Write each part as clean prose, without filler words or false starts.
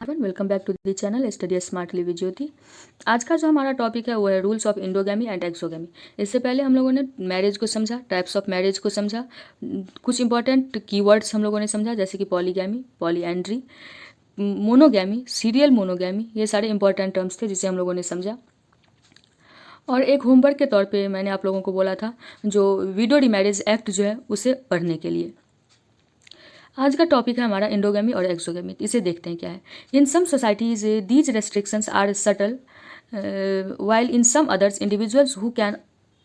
Welcome back to the channel study smartly with Jyoti. आज का जो हमारा टॉपिक है वो है rules of endogamy and exogamy. इससे पहले हम लोगों ने मैरिज को समझा, टाइप्स ऑफ मैरिज को समझा, कुछ इंपॉर्टेंट कीवर्ड्स हम लोगों ने समझा जैसे कि polygamy, polyandry, monogamy, serial monogamy, ये सारे इंपॉर्टेंट टर्म्स थे जिसे हम लोगों ने समझा। और एक होमवर्क के तौर पे मैंने आप लोगों को बोला था जो विडो रीमैरिज एक्ट जो है उसे पढ़ने के लिए। आज का टॉपिक है हमारा इंडोगैमी और एक्सोगैमी। इसे देखते हैं क्या है। In some societies these restrictions are subtle while in some others individuals who can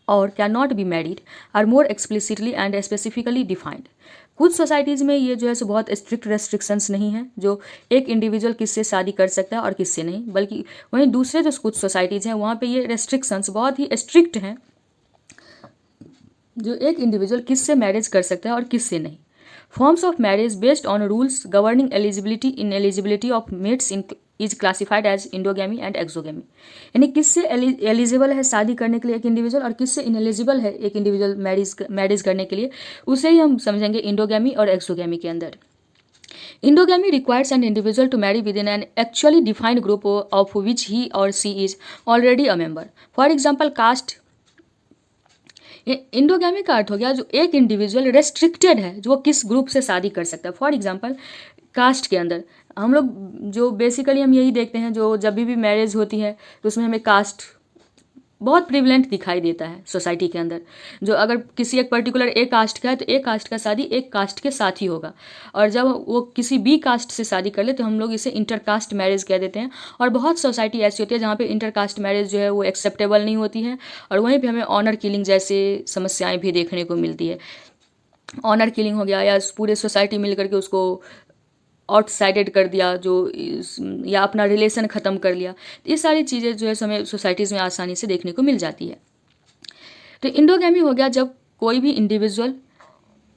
or cannot be married are more explicitly and specifically defined। कुछ सोसाइटीज़ में ये जो है सो बहुत स्ट्रिक्ट रेस्ट्रिक्शंस नहीं हैं जो एक इंडिविजुअल किससे शादी कर सकता है और किससे नहीं, बल्कि वहीं दूसरे जो कुछ सोसाइटीज़ हैं वहाँ पे ये रेस्ट्रिक्शंस बहुत ही स्ट्रिक्ट हैं जो एक इंडिविजुअल किससे मैरिज कर सकता है और किससे नहीं। Forms of marriage based on rules governing eligibility ineligibility of mates is classified as endogamy and exogamy। यानी किससे एलिजिबल है शादी करने के लिए एक इंडिविजुअल और किससे इनएलिजिबल है एक इंडिविजुअल मैरिज करने के लिए, उसे ही हम समझेंगे इंडोगैमी और एक्सोगैमी के अंदर। Endogamy requires an individual to marry within an actually defined group of which he or she is already a member। For example, caste। इंडोगैमी का अर्थ हो गया जो एक इंडिविजुअल रेस्ट्रिक्टेड है जो किस ग्रुप से शादी कर सकता है। फॉर एग्जांपल कास्ट के अंदर हम लोग जो बेसिकली हम यही देखते हैं जो जब भी मैरिज होती है तो उसमें हमें कास्ट बहुत प्रिवलेंट दिखाई देता है सोसाइटी के अंदर। जो अगर किसी एक पर्टिकुलर एक कास्ट का है तो एक कास्ट का शादी एक कास्ट के साथ ही होगा, और जब वो किसी बी कास्ट से शादी कर ले तो हम लोग इसे इंटरकास्ट मैरिज कह देते हैं। और बहुत सोसाइटी ऐसी होती है जहाँ पे इंटरकास्ट मैरिज जो है वो एक्सेप्टेबल नहीं होती है, और वहीं पे हमें ऑनर किलिंग जैसे समस्याएं भी देखने को मिलती है। ऑनर किलिंग हो गया या पूरे सोसाइटी मिल करके उसको आउटसाइडेड कर दिया जो या अपना रिलेशन ख़त्म कर लिया। ये सारी चीज़ें जो है हमें सोसाइटीज़ में आसानी से देखने को मिल जाती है। तो इंडोगैमी हो गया जब कोई भी इंडिविजुअल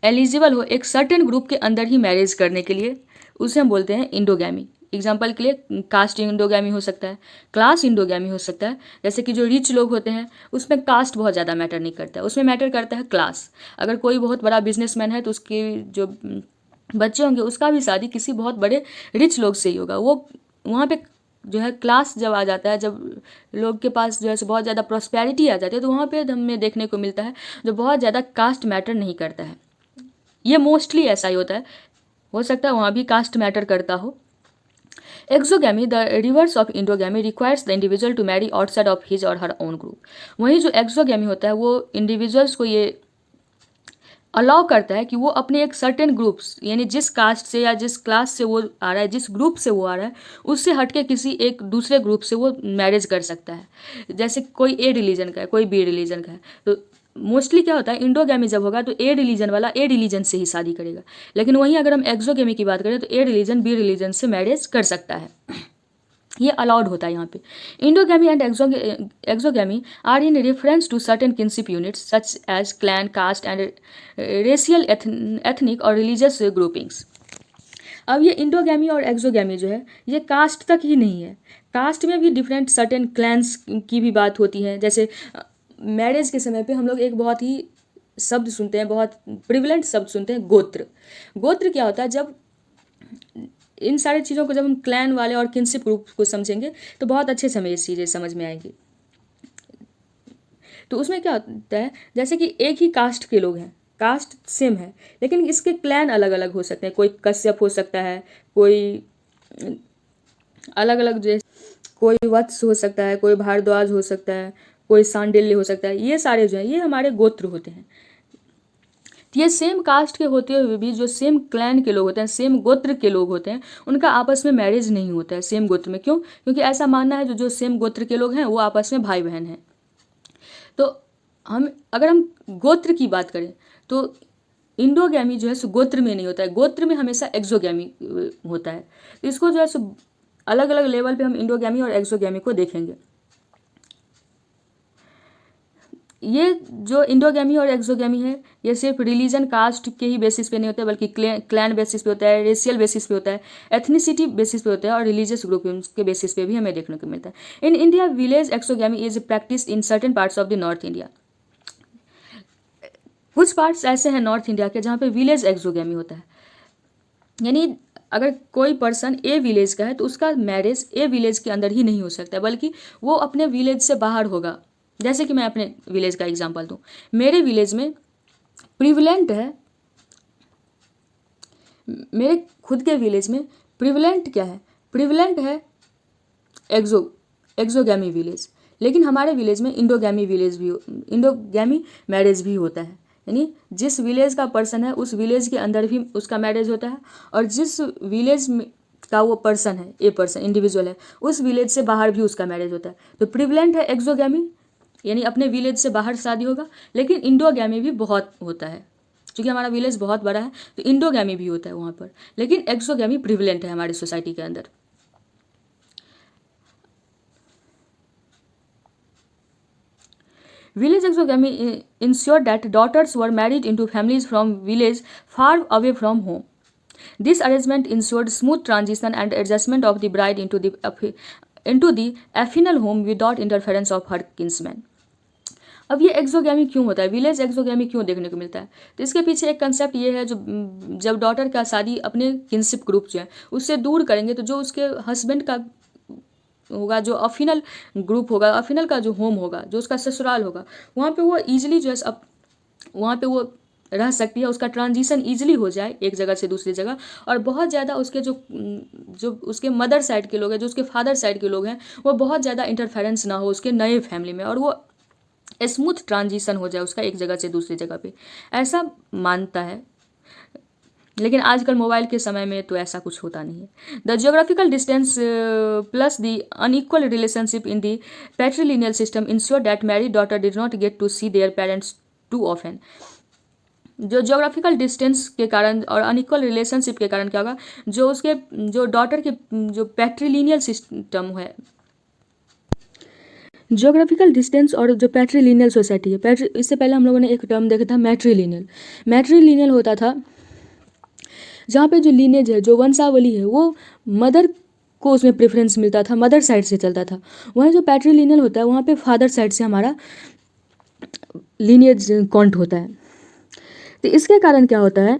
एलिजिबल हो एक सर्टेन ग्रुप के अंदर ही मैरिज करने के लिए, उसे हम बोलते हैं इंडोगैमी। एग्जाम्पल के लिए कास्ट इंडोगैमी हो सकता है, क्लास इंडोगैमी हो सकता है। जैसे कि जो रिच लोग होते हैं उसमें कास्ट बहुत ज़्यादा मैटर नहीं करता है, उसमें मैटर करता है क्लास। अगर कोई बहुत बड़ा बिजनेसमैन है तो उसके जो बच्चे होंगे उसका भी शादी किसी बहुत बड़े रिच लोग से ही होगा। वो वहाँ पे जो है क्लास जब आ जाता है, जब लोग के पास जो है बहुत ज़्यादा प्रॉस्पेरिटी आ जाती है तो वहाँ पे हमें देखने को मिलता है जो बहुत ज़्यादा कास्ट मैटर नहीं करता है। ये मोस्टली ऐसा ही होता है, हो सकता है वहाँ भी कास्ट मैटर करता हो। Exogamy the reverse of endogamy requires the individual to marry outside of his or her own group. वहीं जो एक्सोगैमी होता है वो इंडिविजुअल्स को ये अलाउ करता है कि वो अपने एक सर्टेन ग्रुप्स यानी जिस कास्ट से या जिस क्लास से वो आ रहा है, जिस ग्रुप से वो आ रहा है, उससे हटके किसी एक दूसरे ग्रुप से वो मैरिज कर सकता है। जैसे कोई ए रिलीजन का है, कोई बी रिलीजन का है, तो मोस्टली क्या होता है इंडोगैमी जब होगा तो ए रिलीजन वाला ए रिलीजन से ही शादी करेगा। लेकिन वहीं अगर हम एक्सोगैमी की बात करें तो ए रिलीजन बी रिलीजन से मैरिज कर सकता है, ये अलाउड होता है यहाँ पे। Endogamy and exogamy are in reference to certain kinship units such as clan, caste and racial, ethnic or religious groupings. अब ये इंडोगैमी और एक्सोगैमी जो है ये कास्ट तक ही नहीं है, कास्ट में भी डिफरेंट सर्टेन क्लैंस की भी बात होती है। जैसे मैरिज के समय पे हम लोग एक बहुत ही शब्द सुनते हैं, बहुत प्रिविलेंट शब्द सुनते हैं, गोत्र। गोत्र क्या होता है, जब इन सारी चीज़ों को जब हम क्लैन वाले और किनशिप ग्रुप को समझेंगे तो बहुत अच्छे से हमें ये चीज़ें समझ में आएंगी। तो उसमें क्या होता है जैसे कि एक ही कास्ट के लोग हैं, कास्ट सेम है लेकिन इसके क्लैन अलग अलग हो सकते हैं। कोई कश्यप हो सकता है, कोई अलग अलग जैसे कोई वत्स हो सकता है, कोई भारद्वाज हो सकता है, कोई सांडिल्य हो सकता है। ये सारे जो हैं ये हमारे गोत्र होते हैं। ये सेम कास्ट के होते हुए भी जो सेम क्लैन के लोग होते हैं, सेम गोत्र के लोग होते हैं, उनका आपस में मैरिज नहीं होता है सेम गोत्र में। क्यों? क्योंकि ऐसा मानना है जो सेम गोत्र के लोग हैं वो आपस में भाई बहन हैं। तो अगर हम गोत्र की बात करें तो इंडोगैमी जो है सो गोत्र में नहीं होता है, गोत्र में हमेशा एक्सोगैमी होता है। तो इसको जो है सो अलग अलग लेवल पे हम इंडोगैमी और एक्सोगैमी को देखेंगे। ये जो इंडोगैमी और एक्सोगैमी है ये सिर्फ रिलीजन, कास्ट के ही बेसिस पे नहीं होता है, बल्कि क्लैन बेसिस पे होता है, रेशियल बेसिस पे होता है, एथनिसिटी बेसिस पे होता है, और रिलीजियस ग्रुप के बेसिस पे भी हमें देखने को मिलता है। In India village exogamy is practice in certain parts of the north India. कुछ पार्ट्स ऐसे हैं नॉर्थ इंडिया के जहाँ पे विलेज एक्सोगैमी होता है, यानी अगर कोई पर्सन ए विलेज का है तो उसका मैरिज ए विलेज के अंदर ही नहीं हो सकता, बल्कि वो अपने विलेज से बाहर होगा। जैसे कि मैं अपने विलेज का एग्जांपल दूं, मेरे विलेज में प्रिवलेंट है, मेरे खुद के विलेज में प्रिवलेंट क्या है, प्रिवलेंट है एक्सोगैमी विलेज। लेकिन हमारे विलेज में इंडोगैमी मैरिज भी होता है, यानी जिस विलेज का पर्सन है उस विलेज के अंदर भी उसका मैरिज होता है, और जिस विलेज में का वो पर्सन है, ए पर्सन इंडिविजुअल है, उस विलेज से बाहर भी उसका मैरिज होता है। तो प्रिवलेंट है एक्सोगैमी, यानी अपने विलेज से बाहर शादी होगा। लेकिन इंडोगैमी भी बहुत होता है, क्योंकि हमारा विलेज बहुत बड़ा है तो इंडोगैमी भी होता है वहाँ पर, लेकिन एक्सोगैमी प्रिवलेंट है हमारी सोसाइटी के अंदर। Village exogamy ensured that daughters were married into families from village far away from home. This arrangement ensured smooth transition and adjustment of the bride into the affinal home without interference of her kinsmen. अब ये exogamy क्यों होता है, village exogamy क्यों देखने को मिलता है? तो इसके पीछे एक कंसेप्ट ये है, जो जब डॉटर का शादी अपने किनशिप ग्रुप जो है उससे दूर करेंगे तो जो उसके हस्बैंड का होगा, जो अफिनल ग्रुप होगा, अफिनल का जो होम होगा, जो उसका ससुराल होगा, वहाँ पे वो ईजिली जो है अब वहाँ पे वो रह सकती है, उसका ट्रांजिशन ईजिली हो जाए एक जगह से दूसरी जगह। और बहुत ज़्यादा उसके जो उसके मदर साइड के लोग हैं, जो उसके फादर साइड के लोग हैं, वो बहुत ज़्यादा इंटरफेरेंस ना हो उसके नए फैमिली में, और वो स्मूथ ट्रांजिशन हो जाए उसका एक जगह से दूसरी जगह पे, ऐसा मानता है। लेकिन आजकल मोबाइल के समय में तो ऐसा कुछ होता नहीं है। The geographical distance plus the unequal relationship in the patrilineal system ensure that married daughter did not get to see their parents too often. जो जियोग्राफिकल डिस्टेंस के कारण और अनइक्वल रिलेशनशिप के कारण क्या होगा, जो डॉटर के जो पैट्रिलिनियल सिस्टम है, जियोग्राफिकल डिस्टेंस और जो पैट्रिलिनियल सोसाइटी है, इससे पहले हम लोगों ने एक टर्म देखा था मैट्रिलिनियल। मैट्रिलिनियल होता था जहाँ पे जो लीनेज है, जो वंशावली है, वो मदर को उसमें प्रेफरेंस मिलता था, मदर साइड से चलता था। वहीं जो पैट्रिलिनियल होता है वहाँ पे फादर साइड से हमारा लीनेज काउंट होता है। तो इसके कारण क्या होता है,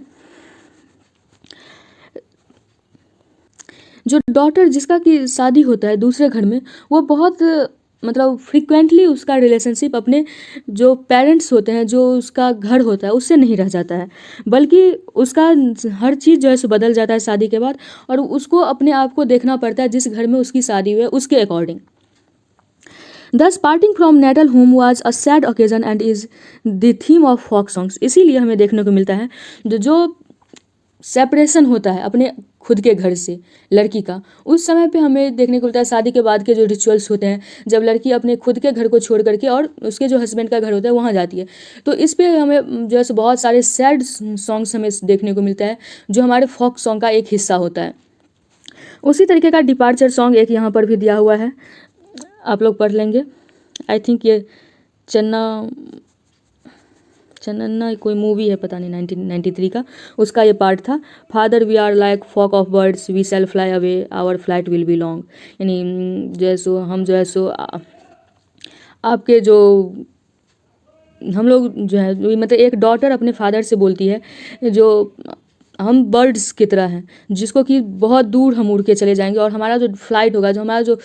जो डॉटर जिसका कि शादी होता है दूसरे घर में, वो बहुत मतलब फ्रिक्वेंटली उसका रिलेशनशिप अपने जो पेरेंट्स होते हैं, जो उसका घर होता है, उससे नहीं रह जाता है, बल्कि उसका हर चीज़ जो है सो बदल जाता है शादी के बाद, और उसको अपने आप को देखना पड़ता है जिस घर में उसकी शादी हुई है उसके according. Thus parting from natal home was a sad occasion and is the theme of folk songs। इसीलिए हमें देखने को मिलता है जो सेपरेशन होता है अपने खुद के घर से लड़की का, उस समय पे हमें देखने को मिलता है शादी के बाद के जो रिचुअल्स होते हैं, जब लड़की अपने खुद के घर को छोड़ करके और उसके जो हस्बैंड का घर होता है वहाँ जाती है, तो इस पे हमें जो है बहुत सारे सैड सॉन्ग्स हमें देखने को मिलता है, जो हमारे फोक सॉन्ग का एक हिस्सा होता है। उसी तरीके का डिपार्चर सॉन्ग एक यहाँ पर भी दिया हुआ है, आप लोग पढ़ लेंगे। आई थिंक ये चन्नन्ना कोई मूवी है, पता नहीं 1993 का, उसका ये पार्ट था। Father we are like flock of birds we shall fly away our flight will be long, यानी जो है सो हम जो है सो आपके जो हम लोग जो है मतलब एक डॉटर अपने फादर से बोलती है जो हम बर्ड्स की तरह हैं, जिसको कि बहुत दूर हम उड़ के चले जाएंगे, और हमारा जो फ्लाइट होगा, जो हमारा जो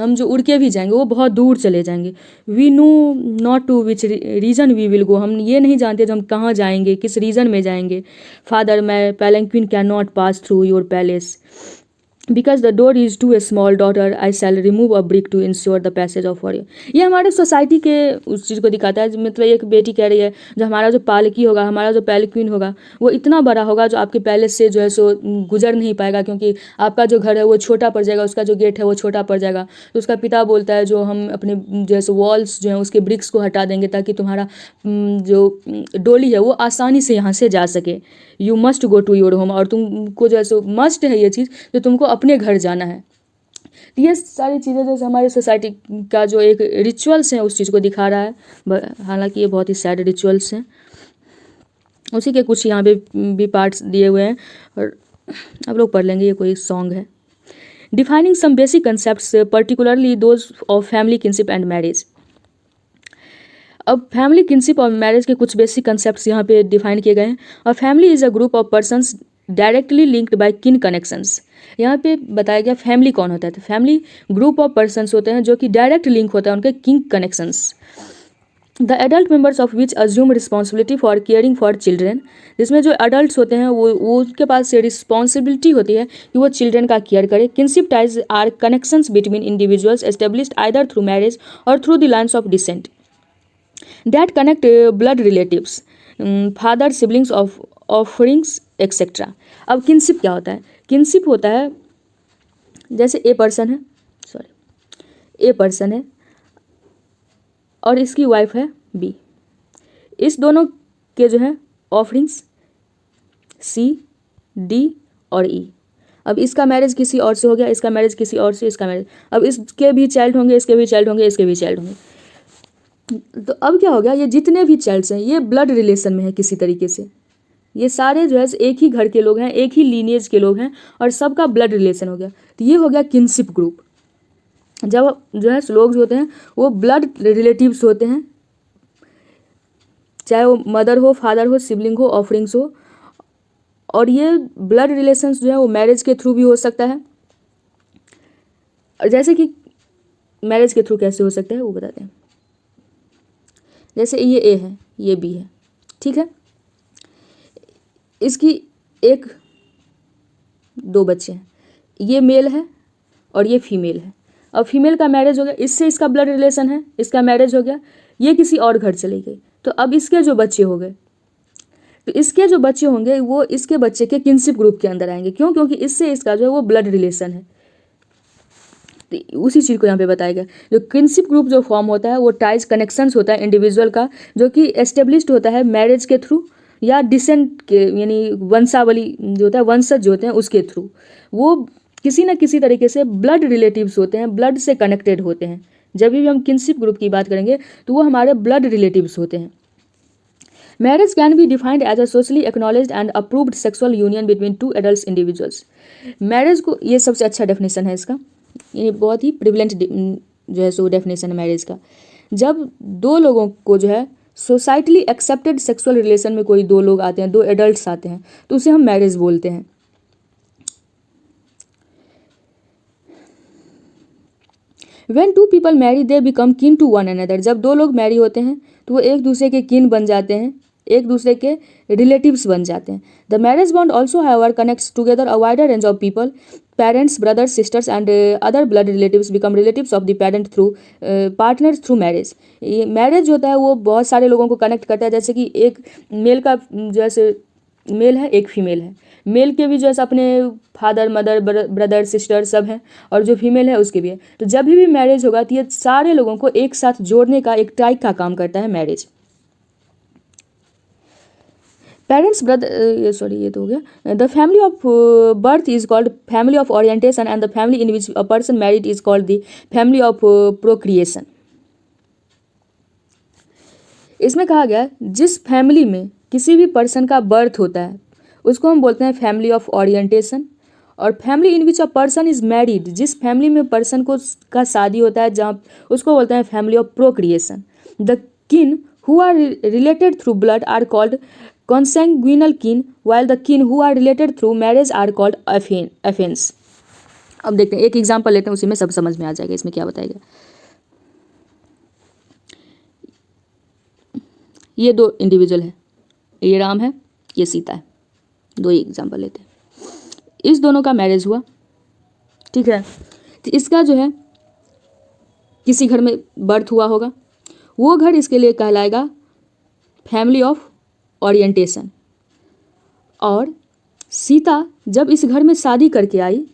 हम जो उड़ के भी जाएंगे वो बहुत दूर चले जाएंगे। We know not to which region we will go, हम ये नहीं जानते जो हम कहाँ जाएंगे, किस रीजन में जाएंगे। Father my palanquin can not pass through your palace because the door is too a small daughter I shall remove a brick to ensure the passage of for you. ये हमारे सोसाइटी के उस चीज़ को दिखाता है। मतलब एक बेटी कह रही है जो हमारा जो पालकी होगा, हमारा जो पैलक्वीन होगा, वो इतना बड़ा होगा जो आपके पैलेस से जो है सो गुजर नहीं पाएगा, क्योंकि आपका जो घर है वो छोटा पड़ जाएगा, उसका जो गेट है वो छोटा पड़ जाएगा। तो उसका पिता बोलता है जो हम अपने जो है सो वॉल्स जो है उसके ब्रिक्स को हटा देंगे ताकि तुम्हारा जो डोली है वो आसानी से यहाँ से जा सके। You must go to your home, और तुमको जो है सो मस्ट है ये चीज़ जो तुमको अपने घर जाना है। तो ये सारी चीज़ें जो हमारे सोसाइटी का जो एक रिचुअल्स हैं उस चीज़ को दिखा रहा है। हालांकि ये बहुत ही सैड रिचुअल्स हैं, उसी के कुछ यहाँ पे भी पार्ट्स दिए हुए हैं और आप लोग पढ़ लेंगे। ये कोई सॉन्ग है defining some basic concepts particularly those of family kinship and marriage. अब फैमिली किनशिप और मैरिज के कुछ बेसिक कंसेप्ट्स यहाँ पे डिफाइन किए गए हैं। और family is a group of persons directly linked by किन कनेक्शंस। यहाँ पे बताया गया फैमिली कौन होता है, तो फैमिली ग्रुप ऑफ पर्सन्स होते हैं जो कि डायरेक्ट लिंक होता है उनके किन connections. The adult members of which assume responsibility for caring for children, जिसमें जो एडल्ट्स होते हैं वो उनके पास से रिस्पॉन्सिबिलिटी होती है कि वो चिल्ड्रन का केयर करे। Kinship ties are connections between individuals established either through marriage or through the lines of descent that connect blood relatives, father, siblings, of offerings etcetera. अब किनशिप क्या होता है? किनशिप होता है जैसे ए पर्सन है और इसकी वाइफ है बी, इस दोनों के जो है ऑफरिंग्स सी, डी और ई। अब इसका मैरिज किसी और से हो गया, इसका मैरिज किसी और से, इसका मैरिज, अब इसके भी चाइल्ड होंगे, इसके भी चाइल्ड होंगे, इसके भी चाइल्ड होंगे। तो अब क्या हो गया, ये जितने भी चाइल्ड्स हैं ये ब्लड रिलेशन में है किसी तरीके से, ये सारे जो है एक ही घर के लोग हैं, एक ही लीनिएज के लोग हैं और सबका ब्लड रिलेशन हो गया। तो ये हो गया किनशिप ग्रुप। जब जो है लोग जो होते हैं वो ब्लड रिलेटिव्स होते हैं, चाहे वो मदर हो, फादर हो, सिबलिंग हो, ऑफरिंग्स हो, और ये ब्लड रिलेशंस जो है वो मैरिज के थ्रू भी हो सकता है। और जैसे कि मैरिज के थ्रू कैसे हो सकता है वो बताते हैं। जैसे ये ए है, ये बी है, ठीक है, इसकी एक दो बच्चे हैं, ये मेल है और ये फीमेल है। अब फीमेल का मैरिज हो गया, इससे इसका ब्लड रिलेशन है, इसका मैरिज हो गया, ये किसी और घर चली गई, तो अब इसके जो बच्चे हो गए, तो इसके जो बच्चे होंगे वो इसके बच्चे के किनशिप ग्रुप के अंदर आएंगे। क्यों? क्योंकि इससे इसका जो है वो ब्लड रिलेशन है। तो उसी चीज़ को यहाँ पे बताया गया। जो किनशिप ग्रुप जो फॉर्म होता है वो टाइज कनेक्शंस होता है इंडिविजुअल का, जो कि एस्टेब्लिश्ड होता है मैरिज के थ्रू या डिसेंट के, यानी वंशावली जो होता है, वंशज जो होते हैं उसके थ्रू, वो किसी न किसी तरीके से ब्लड रिलेटिव्स होते हैं, ब्लड से कनेक्टेड होते हैं। जब भी हम किनशिप ग्रुप की बात करेंगे तो वो हमारे ब्लड रिलेटिव्स होते हैं। Marriage can be defined as a socially acknowledged and approved sexual union between two adult individuals. Marriage को, ये सबसे अच्छा डेफिनेशन है इसका, ये बहुत ही प्रिविलेंट जो है सो डेफिनेशन है मैरिज का। जब दो लोगों को जो है सोसाइटली एक्सेप्टेड सेक्सुअल रिलेशन में कोई दो लोग आते हैं, दो एडल्ट्स आते हैं, तो उसे हम मैरिज बोलते हैं। When two people marry, they become kin to one another. जब दो लोग मैरी होते हैं तो वो एक दूसरे के किन बन जाते हैं, एक दूसरे के रिलेटिव्स बन जाते हैं। The marriage bond also, however, connects together a wider range of people. Parents, brothers, sisters, and other blood relatives become relatives of the parent through partners through marriage. ये मैरिज होता है वो बहुत सारे लोगों को कनेक्ट करता है। जैसे कि एक मेल का जैसे मेल है, एक फीमेल है, मेल के भी जैसे अपने फादर, मदर, ब्रदर, सिस्टर सब हैं, और जो फीमेल है उसके भी है। तो जब भी मैरिज होगा तो ये सारे लोगों को एक साथ जोड़ने का एक टाई का काम करता है मैरिज। पेरेंट्स, ब्रदर, सॉरी ये तो हो गया। The family of birth is called family of orientation and the family in which a person married is called the family of procreation. इसमें कहा गया जिस फैमिली में किसी भी पर्सन का बर्थ होता है उसको हम बोलते हैं फैमिली ऑफ ओरिएंटेशन, और family in which a person is married, जिस फैमिली में पर्सन को का शादी होता है जहाँ, उसको बोलते हैं family of procreation. The kin who are related through blood are called consanguinal kin, while the kin who are related through marriage are called affins. अब देखते हैं, एक एग्जांपल लेते हैं, उसी में सब समझ में आ जाएगा इसमें क्या बताएगा। ये दो इंडिविजुअल है, ये राम है, ये सीता है, दो ही एग्जांपल लेते हैं। इस दोनों का मैरिज हुआ, ठीक है, तो इसका जो है किसी घर में बर्थ हुआ होगा, वो घर इसके लिए कहलाएगा फैमिली ऑफ ओरिएंटेशन। और सीता जब इस घर में शादी करके आई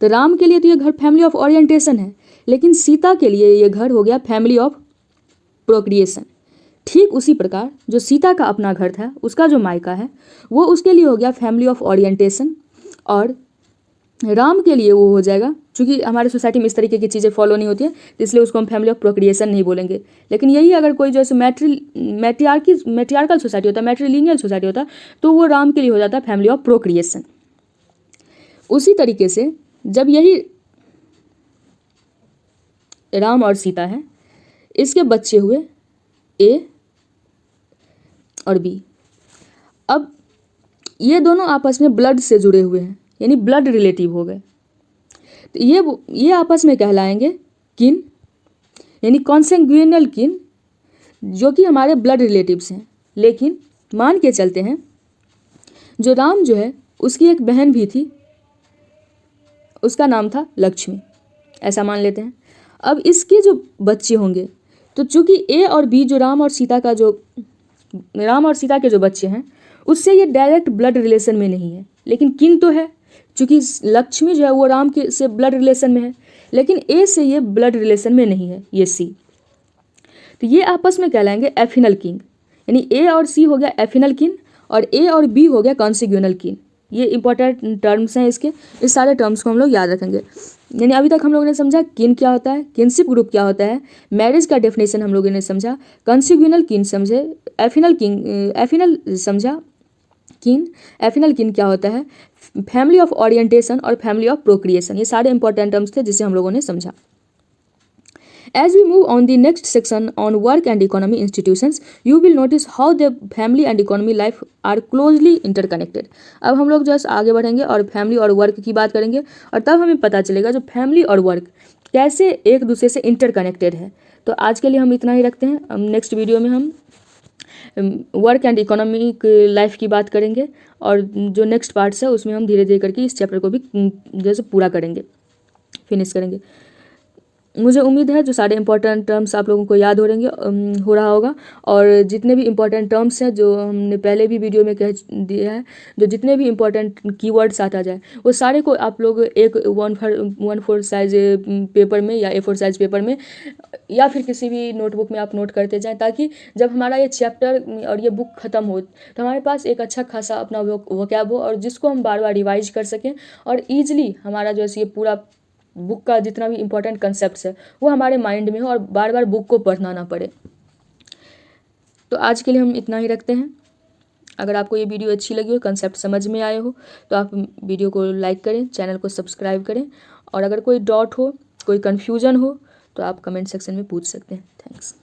तो राम के लिए तो ये घर फैमिली ऑफ ओरिएंटेशन है, लेकिन सीता के लिए ये घर हो गया फैमिली ऑफ प्रोक्रिएशन। ठीक उसी प्रकार जो सीता का अपना घर था, उसका जो मायका है, वो उसके लिए हो गया फैमिली ऑफ ओरिएंटेशन, और राम के लिए वो हो जाएगा, क्योंकि हमारे सोसाइटी में इस तरीके की चीज़ें फॉलो नहीं होती है, तो इसलिए उसको हम फैमिली ऑफ प्रोक्रिएशन नहीं बोलेंगे। लेकिन यही अगर कोई जैसे मैट्रियार्कल सोसाइटी होता है, मैट्रिलिनियल सोसाइटी होता है, तो वो राम के लिए हो जाता है फैमिली ऑफ प्रोक्रिएशन। उसी तरीके से जब यही राम और सीता है, इसके बच्चे हुए ए और बी। अब ये दोनों आपस में ब्लड से जुड़े हुए हैं, यानी ब्लड रिलेटिव हो गए। तो ये आपस में कहलाएंगे किन, यानी कॉन्सेंग्यूइनल किन, जो कि हमारे ब्लड रिलेटिव्स हैं। लेकिन मान के चलते हैं जो राम जो है उसकी एक बहन भी थी, उसका नाम था लक्ष्मी, ऐसा मान लेते हैं। अब इसके जो बच्चे होंगे, तो चूंकि ए और बी जो राम और सीता के जो बच्चे हैं उससे ये डायरेक्ट ब्लड रिलेशन में नहीं है, लेकिन किन तो है, चूंकि लक्ष्मी जो है वो राम के से ब्लड रिलेशन में है, लेकिन ए से ये ब्लड रिलेशन में नहीं है, ये सी। तो ये आपस में कहलाएंगे एफिनल किन, यानी ए और सी हो गया एफिनल किन और ए और बी हो गया कॉन्सिग्यूनल किन। ये इंपॉर्टेंट टर्म्स हैं इसके, इस सारे टर्म्स को हम लोग याद रखेंगे। यानी अभी तक हम लोगों ने समझा किन क्या होता है, किनशिप ग्रुप क्या होता है, मैरिज का डेफिनेशन हम लोगों ने समझा, कॉन्सिग्यूनल किन समझे, एफिनल समझा किन, एफिनल किन क्या होता है, फैमिली ऑफ ओरिएंटेशन और फैमिली ऑफ प्रोक्रिएशन, ये सारे इंपॉर्टेंट टर्म्स थे जिसे हम लोगों ने समझा। As we move on the next section on work and economy institutions, you will notice how the family and economy life are closely interconnected. अब हम लोग जस्ट आगे बढ़ेंगे और फैमिली और वर्क की बात करेंगे, और तब हमें पता चलेगा जो फैमिली और वर्क कैसे एक दूसरे से इंटरकनेक्टेड है। तो आज के लिए हम इतना ही रखते हैं। नेक्स्ट वीडियो में हम वर्क एंड इकोनॉमिक लाइफ की बात करेंगे, और जो नेक्स्ट पार्ट्स है उसमें हम धीरे धीरे करके इस चैप्टर को भी जैसे पूरा करेंगे, फिनिश करेंगे। मुझे उम्मीद है जो सारे इंपॉर्टेंट टर्म्स आप लोगों को याद हो रहा होगा, और जितने भी इंपॉर्टेंट टर्म्स हैं जो हमने पहले भी वीडियो में कह दिया है, जो जितने भी इंपॉर्टेंट कीवर्ड्स आता जाए वो सारे को आप लोग एक 1/4 साइज पेपर में या A4 साइज पेपर में या फिर किसी भी नोटबुक में आप नोट करते जाएं, ताकि जब हमारा ये चैप्टर और ये बुक ख़त्म हो तो हमारे पास एक अच्छा खासा अपना वोकैब हो, और जिसको हम बार बार रिवाइज कर सकें, और ईजिली हमारा जो है ये पूरा बुक का जितना भी इम्पोर्टेंट कंसेप्ट्स है वो हमारे माइंड में हो और बार बार बुक को पढ़ना ना पड़े। तो आज के लिए हम इतना ही रखते हैं। अगर आपको ये वीडियो अच्छी लगी हो, कंसेप्ट समझ में आए हो, तो आप वीडियो को लाइक करें, चैनल को सब्सक्राइब करें, और अगर कोई डाउट हो, कोई कन्फ्यूजन हो तो आप कमेंट सेक्शन में पूछ सकते हैं। थैंक्स।